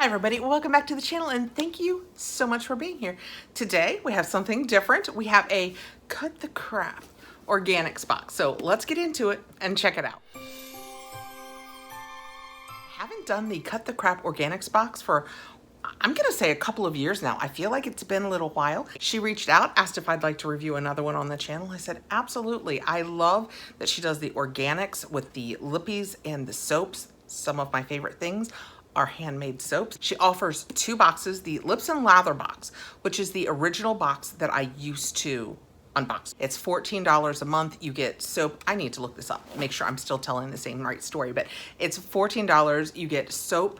Hi everybody, welcome back to the channel and thank you so much for being here. Today we have something different. We have a Cut the Crap Organics box. So let's get into it and check it out. I haven't done the Cut the Crap Organics box for, I'm gonna say, a couple of years now. I feel like it's been a little while. She reached out, asked if I'd like to review another one on the channel. I said, absolutely. I love that she does the organics with the lippies and the soaps, some of my favorite things are handmade soaps. She offers two boxes, the Lips and Lather box, which is the original box that I used to unbox. It's $14 a month. You get soap. I need to look this up, make sure I'm still telling the same right story, but it's $14. You get soap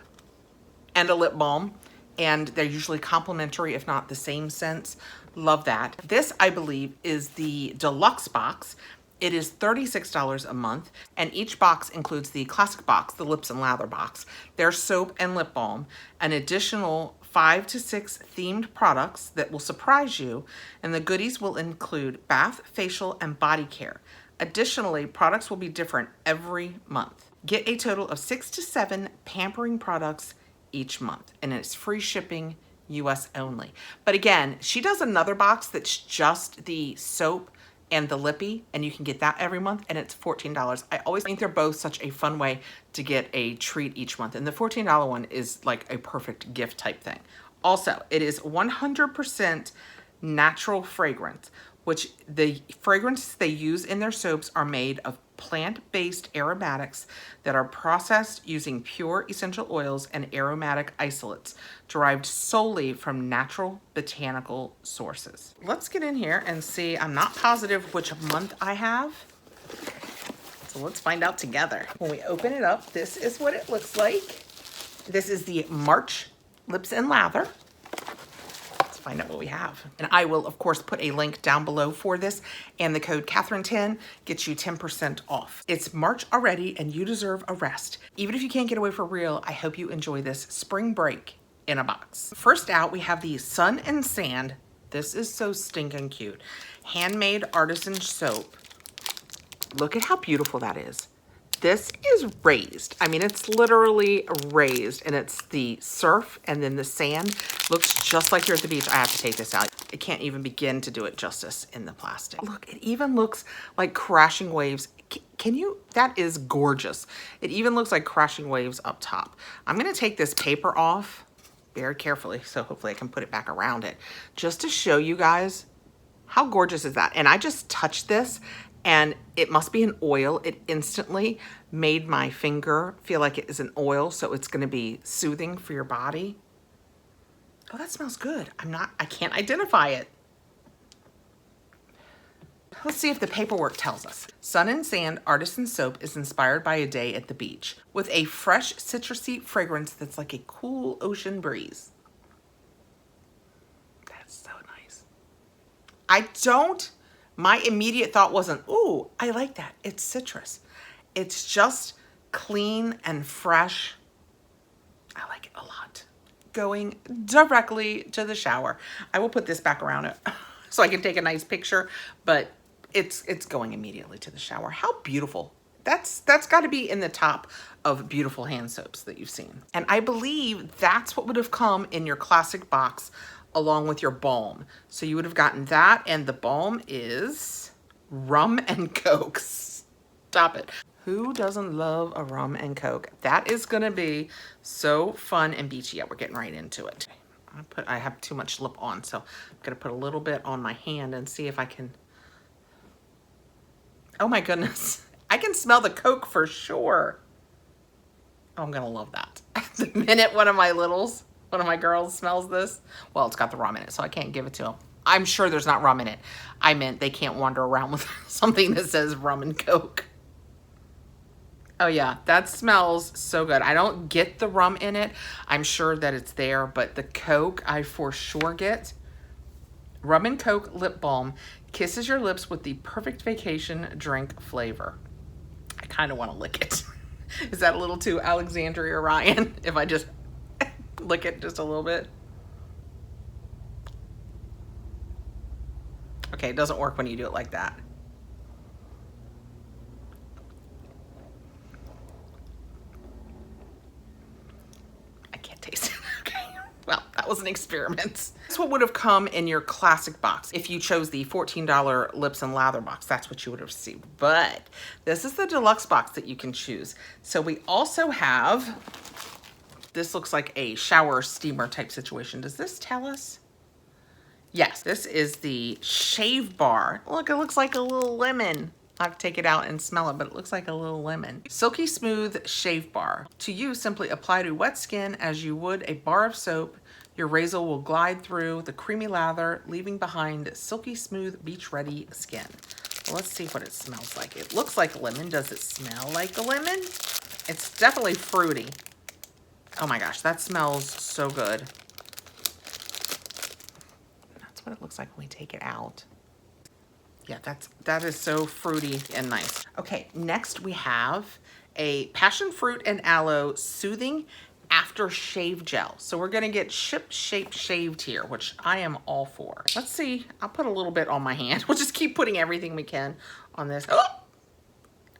and a lip balm, and they're usually complimentary, if not the same scents. Love that. This, I believe, is the deluxe box. It is $36 a month, and each box includes the classic box, the Lips and Lather box, their soap and lip balm, an additional 5 to 6 themed products that will surprise you, and the goodies will include bath, facial, and body care. Additionally, products will be different every month. Get a total of 6 to 7 pampering products each month, and it's free shipping, US only. But again, she does another box that's just the soap and the lippy, and you can get that every month, and it's $14. I always think they're both such a fun way to get a treat each month, and the $14 one is like a perfect gift type thing. Also, it is 100% natural fragrance, which the fragrances they use in their soaps are made of plant-based aromatics that are processed using pure essential oils and aromatic isolates derived solely from natural botanical sources. Let's get in here and see. I'm not positive which month I have, so let's find out together. When we open it up, this is what it looks like. This is the March Lips and Lather. Find out what we have. And I will, of course, put a link down below for this, and the code Catherine10 gets you 10% off. It's March already, and you deserve a rest. Even if you can't get away for real, I hope you enjoy this spring break in a box. First out, we have the Sun and Sand. This is so stinking cute. Handmade artisan soap. Look at how beautiful that is. This is raised. I mean, it's literally raised, and it's the surf and then the sand. Looks just like you're at the beach. I have to take this out. I can't even begin to do it justice in the plastic. Look, it even looks like crashing waves. Can you? That is gorgeous. It even looks like crashing waves up top. I'm gonna take this paper off very carefully, so hopefully I can put it back around it, just to show you guys how gorgeous is that. And I just touched this, and it must be an oil. It instantly made my finger feel like it is an oil, so it's gonna be soothing for your body. Oh, that smells good. I can't identify it. Let's see if the paperwork tells us. Sun and Sand Artisan Soap is inspired by a day at the beach with a fresh citrusy fragrance that's like a cool ocean breeze. That's so nice. My immediate thought wasn't, ooh, I like that. It's citrus. It's just clean and fresh. I like it a lot. Going directly to the shower. I will put this back around it so I can take a nice picture, but it's going immediately to the shower. How beautiful. That's got to be in the top of beautiful hand soaps that you've seen. And I believe that's what would have come in your classic box along with your balm. So you would have gotten that, and the balm is rum and coke. Stop it. Who doesn't love a rum and coke? That is gonna be so fun and beachy. Yeah, we're getting right into it. I have too much lip on, so I'm gonna put a little bit on my hand and see if I can. Oh my goodness. I can smell the coke for sure. Oh, I'm gonna love that. The minute one of my girls smells this, well, it's got the rum in it, so I can't give it to them. I'm sure there's not rum in it. I meant they can't wander around with something that says rum and coke. Oh yeah, that smells so good. I don't get the rum in it. I'm sure that it's there, but the coke I for sure get. Rum and Coke Lip Balm kisses your lips with the perfect vacation drink flavor. I kind of want to lick it. Is that a little too Alexandria Ryan if I just lick it just a little bit? Okay, it doesn't work when you do it like that. I can't taste it. Well, that was an experiment. That's what would have come in your classic box. If you chose the $14 lips and lather box, that's what you would have received. But this is the deluxe box that you can choose. So we also have, this looks like a shower steamer type situation. Does this tell us? Yes, this is the shave bar. Look, it looks like a little lemon. I have to take it out and smell it, but it looks like a little lemon. Silky smooth shave bar. To use, simply apply to wet skin as you would a bar of soap. Your razor will glide through the creamy lather, leaving behind silky smooth beach ready skin. Well, let's see what it smells like. It looks like lemon. Does it smell like a lemon? It's definitely fruity. Oh my gosh, that smells so good. That's what it looks like when we take it out. Yeah, that is so fruity and nice. Okay, next we have a passion fruit and aloe soothing aftershave gel. So we're gonna get ship shape shaved here, which I am all for. Let's see, I'll put a little bit on my hand. We'll just keep putting everything we can on this. Oh!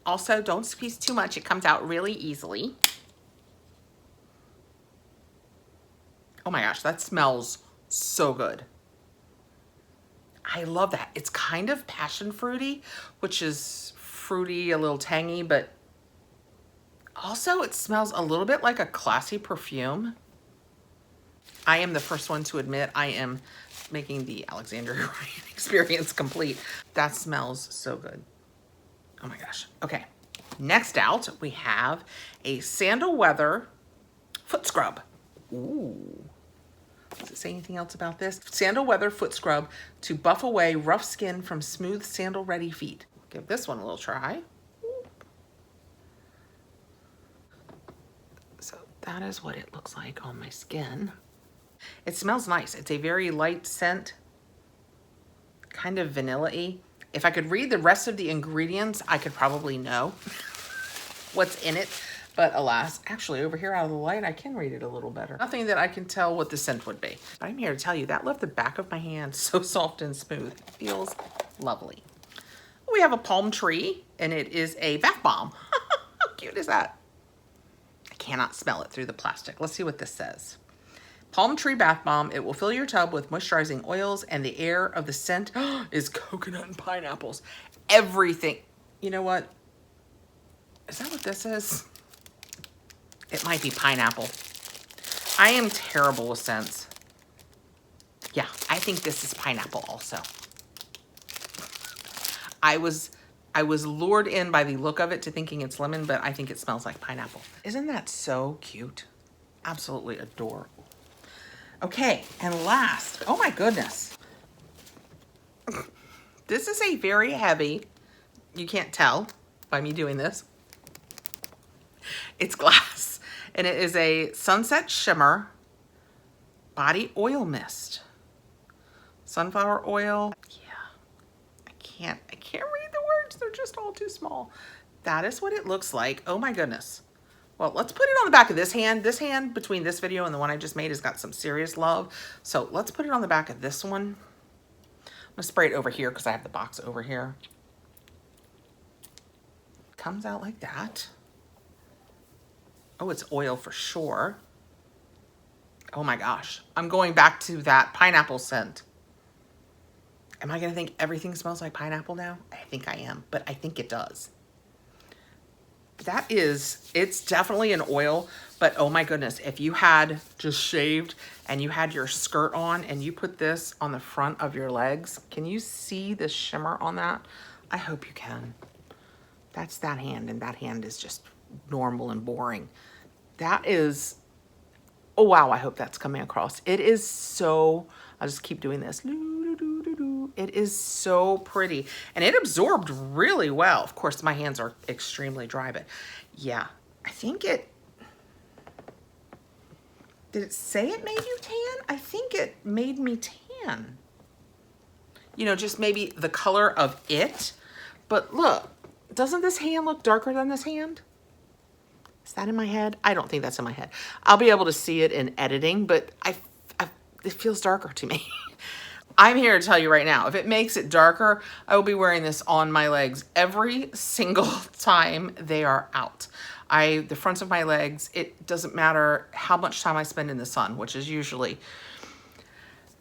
Also, don't squeeze too much. It comes out really easily. Oh my gosh, that smells so good. I love that. It's kind of passion fruity, which is fruity, a little tangy, but also it smells a little bit like a classy perfume. I am the first one to admit I am making the Alexandria experience complete. That smells so good. Oh my gosh. Okay. Next out, we have a sandal weather foot scrub. Ooh. Does it say anything else about this? Sandal weather foot scrub to buff away rough skin from smooth sandal ready feet. Give this one a little try. So that is what it looks like on my skin. It smells nice. It's a very light scent, kind of vanilla-y. If I could read the rest of the ingredients, I could probably know what's in it. But alas, actually over here out of the light, I can read it a little better. Nothing that I can tell what the scent would be. I'm here to tell you that left the back of my hand so soft and smooth. It feels lovely. We have a palm tree and it is a bath bomb. How cute is that? I cannot smell it through the plastic. Let's see what this says. Palm tree bath bomb. It will fill your tub with moisturizing oils and the air of the scent is coconut and pineapples. Everything. You know what? Is that what this is? It might be pineapple. I am terrible with scents. Yeah, I think this is pineapple also. I was lured in by the look of it to thinking it's lemon, but I think it smells like pineapple. Isn't that so cute? Absolutely adorable. Okay, and last, oh my goodness. This is a very heavy, you can't tell by me doing this. It's glass. And it is a Sunset Shimmer Body Oil Mist. Sunflower oil. Yeah, I can't read the words. They're just all too small. That is what it looks like. Oh my goodness. Well, let's put it on the back of this hand. This hand between this video and the one I just made has got some serious love. So let's put it on the back of this one. I'm gonna spray it over here because I have the box over here. Comes out like that. Oh, it's oil for sure. Oh my gosh. I'm going back to that pineapple scent. Am I gonna think everything smells like pineapple now? I think I am, but I think it does. It's definitely an oil, but oh my goodness, if you had just shaved and you had your skirt on and you put this on the front of your legs, can you see the shimmer on that? I hope you can. That's that hand, and that hand is just normal and boring. That is, oh wow, I hope that's coming across. It is so, I'll just keep doing this. It is so pretty, and it absorbed really well. Of course, my hands are extremely dry, but yeah, I think it, did it say it made you tan? I think it made me tan. You know, just maybe the color of it, but look, doesn't this hand look darker than this hand? Is that in my head? I don't think that's in my head. I'll be able to see it in editing, but it feels darker to me. I'm here to tell you right now, if it makes it darker, I will be wearing this on my legs every single time they are out. The fronts of my legs, it doesn't matter how much time I spend in the sun, which is usually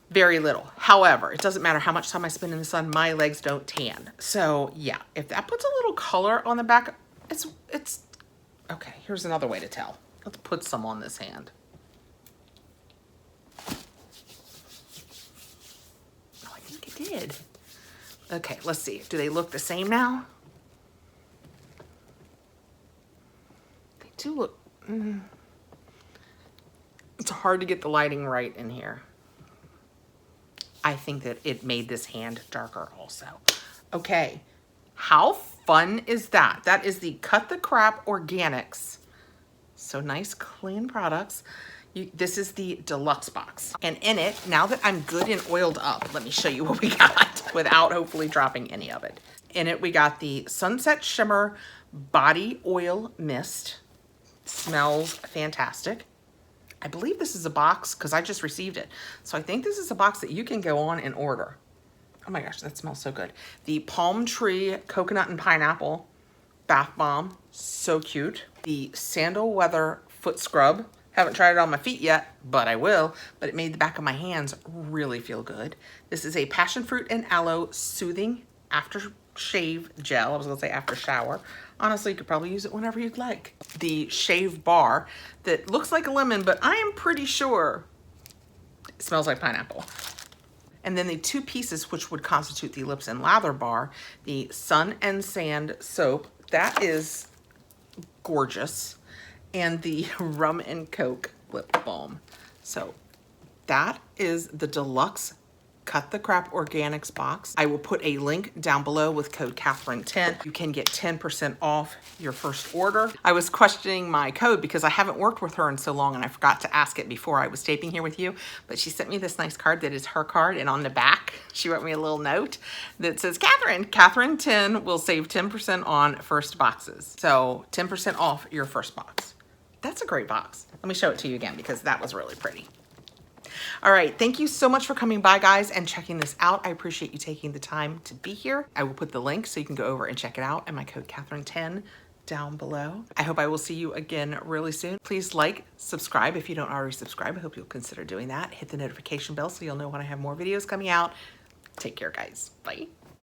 very little. However, it doesn't matter how much time I spend in the sun, my legs don't tan. So yeah, if that puts a little color on the back, it's okay. Here's another way to tell. Let's put some on this hand. Oh, I think it did. Okay, let's see. Do they look the same now? They do look, it's hard to get the lighting right in here. I think that it made this hand darker also. Okay, how fun is that? That is the Cut the Crap Organics. So nice, clean products. This is the deluxe box. And in it, now that I'm good and oiled up, let me show you what we got without hopefully dropping any of it. In it, we got the Sunset Shimmer Body Oil Mist. Smells fantastic. I believe this is a box because I just received it. So I think this is a box that you can go on and order. Oh my gosh, that smells so good. The Palm Tree Coconut and Pineapple Bath Bomb, so cute. The Sandal Weather Foot Scrub. Haven't tried it on my feet yet, but I will. But it made the back of my hands really feel good. This is a Passion Fruit and Aloe Soothing Aftershave Gel. I was gonna say after shower. Honestly, you could probably use it whenever you'd like. The Shave Bar that looks like a lemon, but I am pretty sure it smells like pineapple. And then the two pieces which would constitute the Lips and Lather Bar, the Sun and Sand Soap. That is gorgeous. And the Rum and Coke Lip Balm. So that is the deluxe Cut the Crap Organics box. I will put a link down below with code Catherine10. You can get 10% off your first order. I was questioning my code because I haven't worked with her in so long and I forgot to ask it before I was taping here with you, but she sent me this nice card that is her card, and on the back, she wrote me a little note that says, Catherine10 will save 10% on first boxes. So 10% off your first box. That's a great box. Let me show it to you again because that was really pretty. All right, thank you so much for coming by, guys, and checking this out. I appreciate you taking the time to be here. I will put the link so you can go over and check it out, and my code Catherine10 down below. I hope I will see you again really soon. Please like, subscribe if you don't already subscribe. I hope you'll consider doing that. Hit the notification bell so you'll know when I have more videos coming out. Take care, guys. Bye.